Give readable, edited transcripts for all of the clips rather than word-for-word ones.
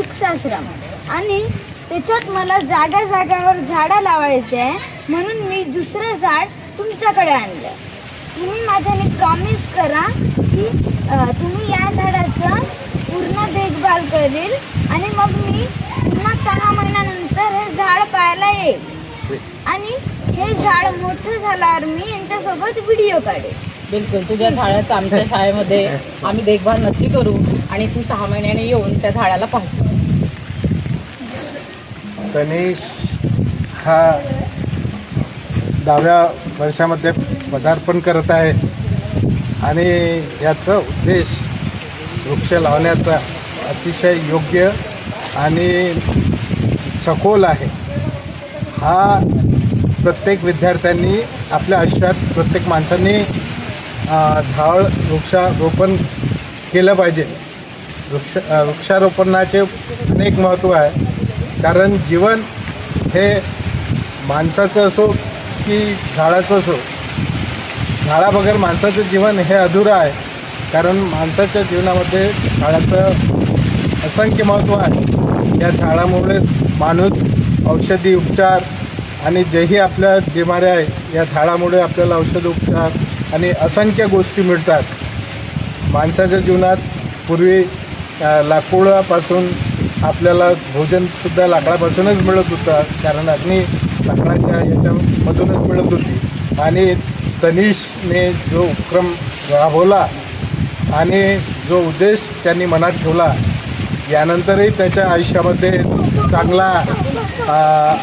वृक्षाश्रम आणि त्याच्यात मला जागा जागावर झाडं लावायचे आहे, म्हणून मी दुसरं झाड तुमच्याकडे आणलं. तुम्ही माझ्याने प्रॉमिस करा की तुम्ही या झाडाचं पूर्ण देखभाल करेल आणि मग मी पुन्हा 6 महिन्यानंतर हे झाड पाहायला येईल आणि हे झाड मोठं झाल्यावर मी यांच्यासोबत व्हिडिओ काढेल. बिलकुल, तुझ्या झाडाचं आमच्या शाळेमध्ये आम्ही देखभाल नक्की करू आणि तू 6 महिन्याने येऊन त्या झाडाला पाहशील. तनिष हा 10व्या वर्षामध्ये पदार्पण करत आहे आणि याचा उद्देश वृक्ष लावण्याचा अतिशय योग्य आणि सखोल आहे. हा प्रत्येक विद्यार्थ्यांनी आपल्या आयुष्यात प्रत्येक माणसांनी वृक्षारोपण केलं पाहिजे. वृक्षारोपणाचे अनेक महत्त्व आहे, कारण जीवन हे माणसाचं असो की झाडाचं असो, झाडाबगैर माणसाचं जीवन हे अधुरं आहे. कारण माणसाच्या जीवनामध्ये झाडाचं असंख्य महत्त्व आहे. या झाडामुळेच माणूस औषधी उपचार आणि जेही आपल्या बिमाऱ्या आहे, या झाडामुळे आपल्याला औषध उपचार आणि असंख्य गोष्टी मिळतात. माणसाच्या जीवनात पूर्वी लाकूडापासून आपल्याला भोजनसुद्धा लाकडापासूनच मिळत होतं, कारण अग्नी लाकडाच्या याच्यामधूनच मिळत होती. आणि तनिषने जो उपक्रम राबवला आणि जो उद्देश त्यांनी मनात ठेवला, यानंतरही त्याच्या आयुष्यामध्ये चांगला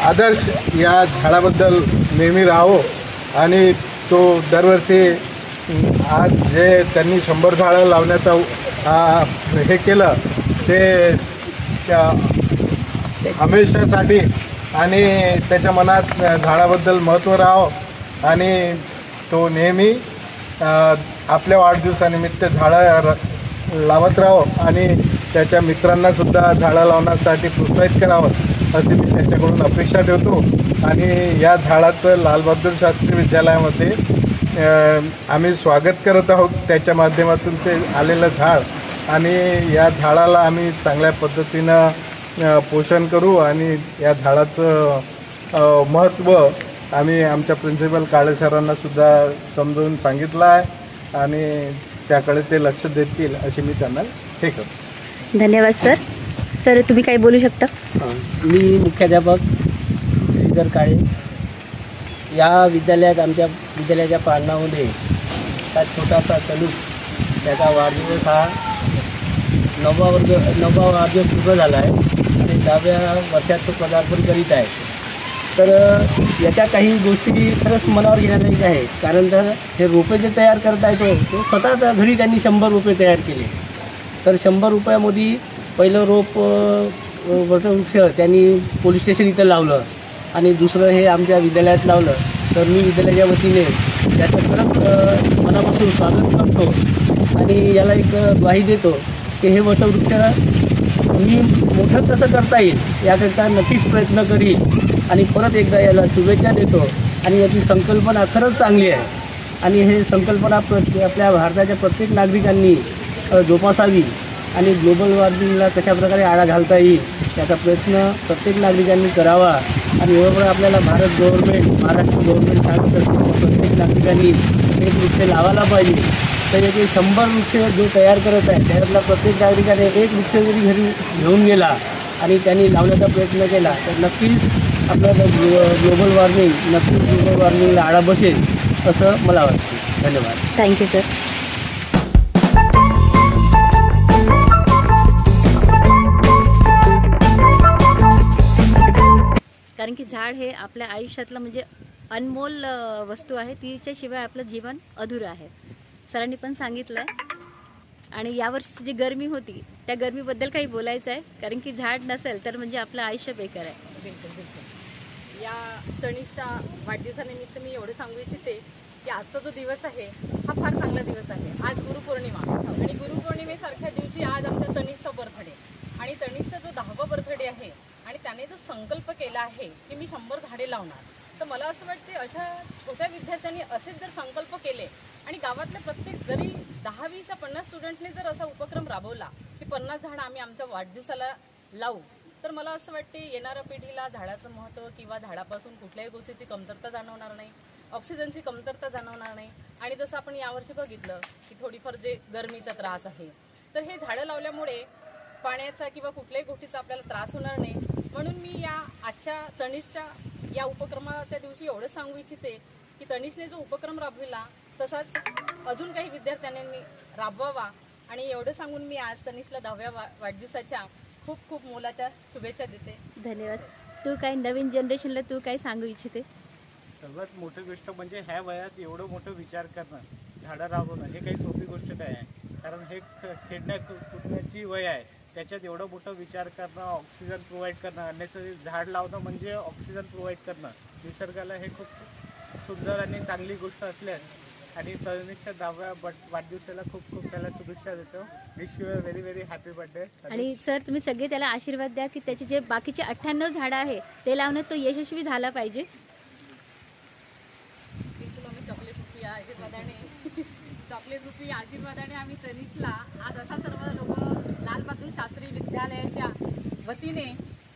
आदर्श या झाडाबद्दल नेहमी राहावो. आणि तो दरवर्षी आज जे त्यांनी 100 झाडं लावण्याचा हे केलं ते हमेशासाठी आणि त्याच्या मनात झाडाबद्दल महत्त्व राहावं आणि तो नेहमी आपल्या वाढदिवसानिमित्त झाडं लावत राहावं आणि त्याच्या मित्रांनासुद्धा झाडं लावण्यासाठी प्रोत्साहित करावं अशी मी त्याच्याकडून अपेक्षा ठेवतो. आणि या झाडाचं लालबहादूर शास्त्री विद्यालयामध्ये आम्ही स्वागत करत आहोत. त्याच्या माध्यमातून ते आलेलं झाड आणि या झाडाला आम्ही चांगल्या पद्धतीनं पोषण करू आणि या झाडाचं महत्त्व आम्ही आमच्या प्रिन्सिपल काळे सरांनासुद्धा समजावून सांगितलं आहे आणि त्याकडे ते लक्ष देतील अशी मी त्यांना हे करतो. धन्यवाद सर. सर तुम्ही काही बोलू शकता? मी मुख्याध्यापक श्रीधर काळे. या विद्यालयात आमच्या विद्यालयाच्या प्रांगणामध्ये हा छोटासा तनुज, त्याचा वाढदिवस हा 9वा वाढदिवस पूर्ण झाला आहे आणि 10व्या वर्षात तो पदार्पण करीत आहे. तर याच्या काही गोष्टी खरंच मनावर घेण्यालायक आहे, कारण तर हे रोपे जे तयार करता येतो तो स्वतः घरी त्यांनी 100 रोपे तयार केले. तर 100 रुपयामध्ये पहिलं रोप वटवृक्ष त्यांनी पोलीस स्टेशन इथं लावलं आणि दुसरं हे आमच्या विद्यालयात लावलं. तर मी विद्यालयाच्या वतीने त्याचं खरंच मनापासून स्वागत करतो आणि याला एक ग्वाही देतो की हे वटवृक्ष मी मोठं कसं करता येईल याकरिता नक्कीच प्रयत्न करील आणि परत एकदा याला शुभेच्छा देतो. आणि याची संकल्पना खरंच चांगली आहे आणि हे संकल्पना आपल्या भारताच्या प्रत्येक नागरिकांनी जोपासावी आणि ग्लोबल वॉर्मिंगला कशाप्रकारे आळा घालता येईल याचा प्रयत्न प्रत्येक नागरिकांनी करावा. आणि बरोबर आपल्याला भारत गव्हर्नमेंट, महाराष्ट्र गव्हर्नमेंट सांगत असते प्रत्येक नागरिकांनी एक वृक्ष लावायला पाहिजे. तर याचे 100 वृक्ष जो तयार करत आहे त्यातला प्रत्येक नागरिकाने एक वृक्ष जरी घरी घेऊन गेला आणि त्यांनी लावण्याचा प्रयत्न केला तर नक्कीच आपल्याला ग्लोबल वॉर्मिंगला आळा बसेल असं मला वाटतं. धन्यवाद. Thank you sir. कारण की झाड हे आपल्या आयुष्यातलं म्हणजे अनमोल वस्तू आहे, तिच्याशिवाय आपलं जीवन अधुरं आहे. सरांनी पण सांगितलं आहे. आणि यावर्षी जी गरमी होती त्या गरमीबद्दल काही बोलायचं आहे, कारण की झाड नसेल तर म्हणजे आपलं आयुष्य बेकार आहे. बिलकुल बिलकुल. या तनिषच्या वाढदिवसानिमित्त मी एवढं सांगू इच्छिते की आजचा जो दिवस आहे हा फार चांगला दिवस आहे. आज गुरुपौर्णिमा आणि गुरुपौर्णिमेसारख्या दिवशी आज आमच्या तनिषचा बर्थडे आणि तनिषचा जो 10वा बर्थडे आहे आणि त्याने जो संकल्प केला आहे की मी 100 झाडे लावणार, तर मला असं वाटते अशा छोट्या विद्यार्थ्यांनी असेच जर संकल्प केले आणि गावातल्या प्रत्येक जरी 10, 20, 50 स्टुडंटने जर असा उपक्रम राबवला की 50 झाडं आम्ही आमच्या वाढदिवसाला लावू तर मला असं वाटते येणाऱ्या पिढीला झाडाचं महत्त्व किंवा झाडापासून कुठल्याही गोष्टीची कमतरता जाणवणार नाही, ऑक्सिजनची कमतरता जाणवणार नाही. आणि जसं आपण यावर्षी बघितलं की थोडीफार जे गरमीचा त्रास आहे, तर हे झाडं लावल्यामुळे पाण्याचा किंवा कुठल्याही गोष्टीचा आपल्याला त्रास होणार नाही. म्हणून मी या आजच्या तनिषच्या या उपक्रमाला त्या दिवशी एवढं सांगू इच्छिते की तनिषने जो उपक्रम राबविला तसाच अजून काही विद्यार्थ्यांनी राबवावा. आणि एवढं सांगून मी आज तनिषला 10व्या वाढदिवसाच्या खूप खूप मोलाच्या शुभेच्छा देते. धन्यवाद. तू काय नवीन जनरेशनला तू काय सांगू इच्छिते? सर्वात मोठी गोष्ट म्हणजे ह्या वयात एवढं मोठं विचार करणं, झाडं लावणं हे काही सोपी गोष्ट काय आहे. कारण हे खेळण्या कुटण्याची वय आहे, त्याच्यात एवढं मोठं विचार करणं, ऑक्सिजन प्रोव्हाइड करणं, अनेसरी झाड लावणं म्हणजे ऑक्सिजन प्रोव्हाइड करणं निसर्गाला हे खूप सुंदर आणि चांगली गोष्ट असल्यास आणि तनिषच्या 10व्या वाढदिवसाला खूप खूप त्याला शुभेच्छा देतो. Wish you a very very happy birthday. आणि सर तुम्ही सगळे त्याला आशीर्वाद द्या की त्याचे जे बाकीचे 98 झाडं आहे ते लावण्यात तो यशस्वी झाला पाहिजे. बिलकुल आम्ही चॉकलेट रुपी आशीर्वादाने आम्ही तनिषला आज असा सर्व लोक लाल बहादूर शास्त्री विद्यालयाच्या वतीने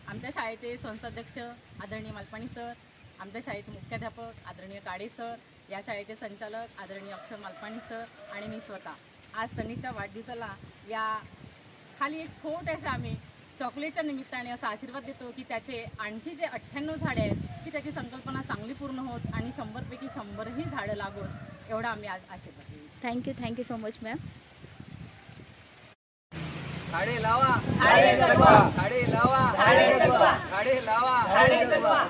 आमच्या शाळेचे संस्थाध्यक्ष आदरणीय मालपाणी सर, आमच्या शाळेचे मुख्याध्यापक आदरणीय काळे सर, या शाळेचे संचालक आदरणीय अक्षर मालपाणी सर आणि मी स्वतः आज तनिषच्या वाढदिवसाला या खाली एक छोट्याशा आम्ही चॉकलेटच्या निमित्ताने असा आशीर्वाद देतो की त्याचे आणखी जे 98 झाडे आहेत की त्याची संकल्पना चांगली पूर्ण होत आणि 100पैकी 100ही झाडं लागोत एवढा आम्ही आज आशीर्वाद देतो. Thank you so much ma'am. झाडे लावा, झाडे जगवा, झाडे लावा, झाडे जगवा, झाडे लावा, झाडे जगवा.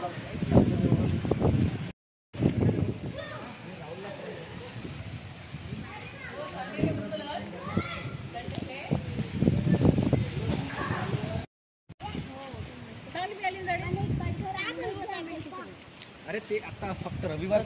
अरे ते आता फक्त रविवार